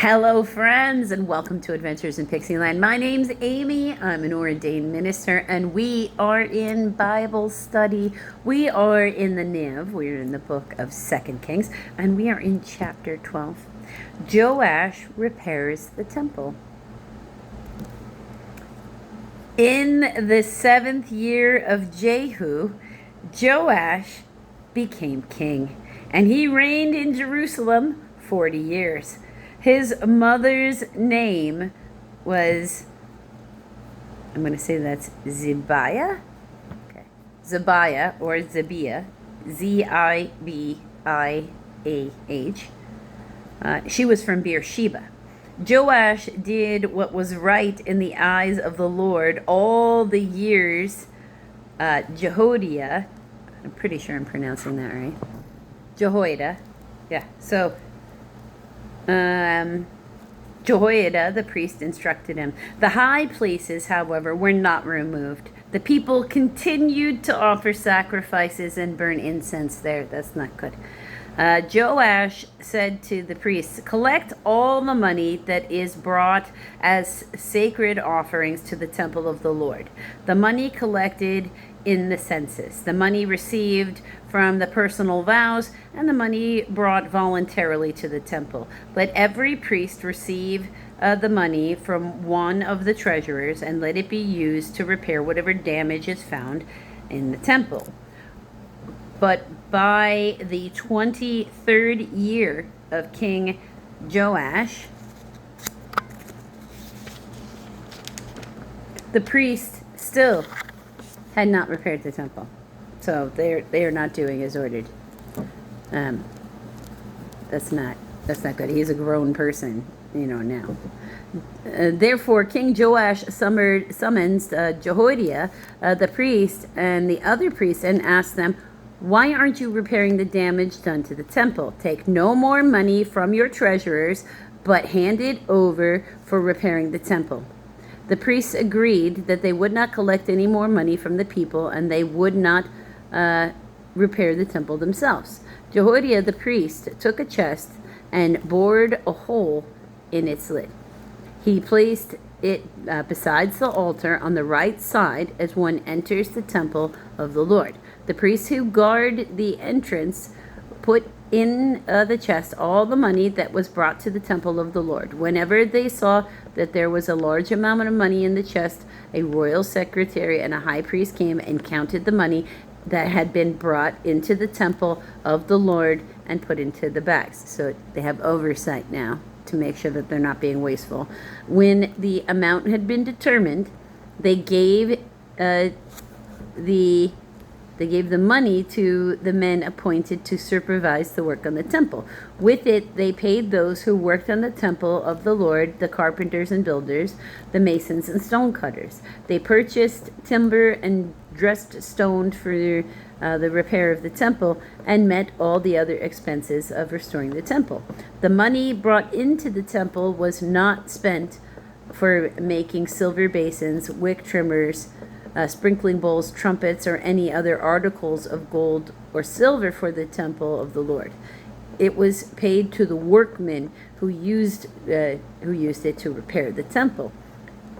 Hello, friends, and welcome to Adventures in Pixie Land. My name's Amy. I'm an ordained minister, and we are in Bible study. We are in the NIV. We're in the book of 2 Kings, and we are in chapter 12. Joash repairs the temple. In the 7th year of Jehu, Joash became king, and he reigned in Jerusalem 40 years. His mother's name was, I'm going to say that's Zibiah? Okay. Zibiah or Zibiah, Z-I-B-I-A-H. She was from Beersheba. Joash did what was right in the eyes of the Lord all the years Jehoiada, I'm pretty sure I'm pronouncing that right. Jehoiada, yeah, so Jehoiada, the priest, instructed him. The high places, however, were not removed. The people continued to offer sacrifices and burn incense there. That's not good. Joash said to the priests, "Collect all the money that is brought as sacred offerings to the temple of the Lord. The money collected in the census, the money received from the personal vows, and the money brought voluntarily to the temple. Let every priest receive the money from one of the treasurers, and let it be used to repair whatever damage is found in the temple." But by the 23rd year of King Joash, the priest still had not repaired the temple. So they are not doing as ordered. That's not good. He's a grown person, now. Therefore, King Joash summons Jehoiada, the priest, and the other priests, and asked them, "Why aren't you repairing the damage done to the temple? Take no more money from your treasurers, but hand it over for repairing the temple." The priests agreed that they would not collect any more money from the people, and they would not repair the temple themselves. Jehoiada the priest took a chest and bored a hole in its lid. He placed it besides the altar on the right side as one enters the temple of the Lord. The priests who guard the entrance put in the chest all the money that was brought to the temple of the Lord. Whenever they saw that there was a large amount of money in the chest, a royal secretary and a high priest came and counted the money that had been brought into the temple of the Lord and put into the bags. So they have oversight now to make sure that they're not being wasteful. When the amount had been determined, they gave the money to the men appointed to supervise the work on the temple. With it, they paid those who worked on the temple of the Lord, the carpenters and builders, the masons and stone cutters. They purchased timber and dressed stone for the repair of the temple, and met all the other expenses of restoring the temple. The money brought into the temple was not spent for making silver basins, wick trimmers, sprinkling bowls, trumpets, or any other articles of gold or silver for the temple of the Lord. It was paid to the workmen who used it to repair the temple.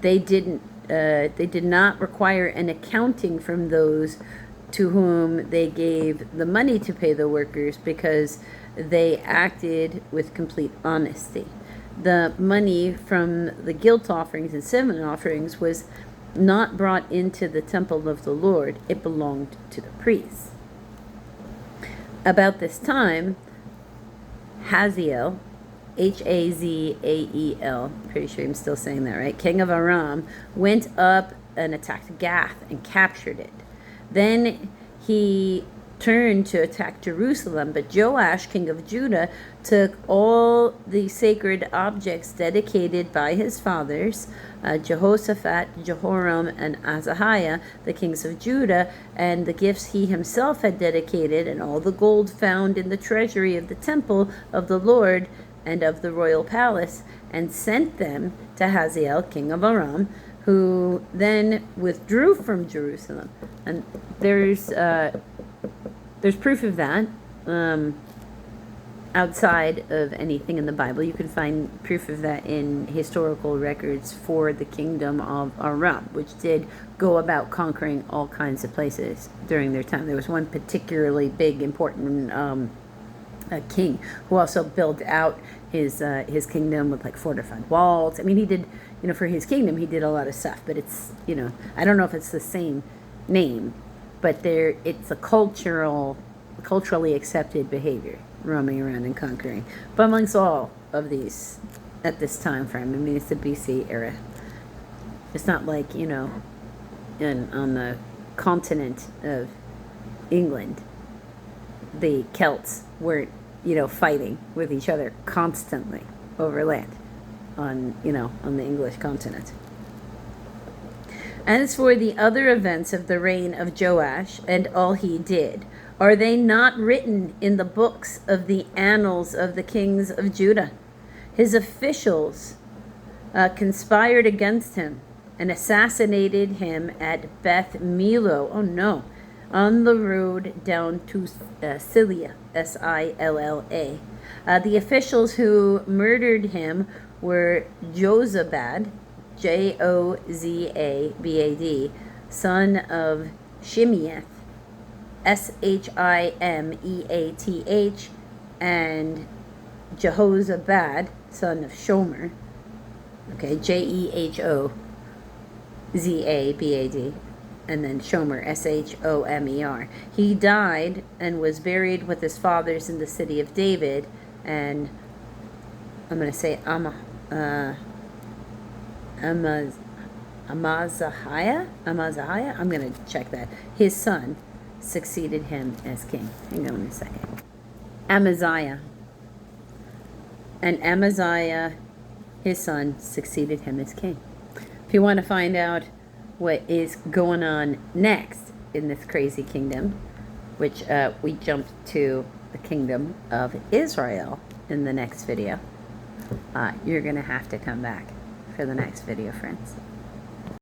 They did not require an accounting from those to whom they gave the money to pay the workers, because they acted with complete honesty. The money from the guilt offerings and sin offerings was not brought into the temple of the Lord. It belonged to the priests. About this time, Hazael, Hazael, pretty sure I'm still saying that right, king of Aram, went up and attacked Gath and captured it. Then he turned to attack Jerusalem, but Joash, king of Judah, took all the sacred objects dedicated by his fathers, Jehoshaphat, Jehoram, and Ahaziah, the kings of Judah, and the gifts he himself had dedicated, and all the gold found in the treasury of the temple of the Lord and of the royal palace, and sent them to Hazael, king of Aram, who then withdrew from Jerusalem. And there's proof of that. outside of anything in the Bible. You can find proof of that in historical records for the kingdom of Aram, which did go about conquering all kinds of places during their time. There was one particularly big, important king who also built out his kingdom with like fortified walls. I mean, he did, for his kingdom, he did a lot of stuff. But it's, I don't know if it's the same name, but it's a culturally accepted behavior, roaming around and conquering. But amongst all of these at this time frame, I mean, it's the BC era. It's not like, on the continent of England, the Celts weren't, fighting with each other constantly over land on the English continent. As for the other events of the reign of Joash and all he did, are they not written in the books of the annals of the kings of Judah? His officials conspired against him and assassinated him at Beth Milo. Oh no. On the road down to Silla, Silla. The officials who murdered him were Jozabad, Jozabad, son of Shimeath, Shimeath, and Jehozabad, son of Shomer, Jehozabad, and then Shomer, Shomer. He died and was buried with his fathers in the city of David, and I'm going to say Amaziah. I'm going to check that. His son succeeded him as king. Hang on a second. Amaziah. And Amaziah, his son, succeeded him as king. If you want to find out what is going on next in this crazy kingdom, which we jumped to the kingdom of Israel in the next video, you're going to have to come back for the next video, friends.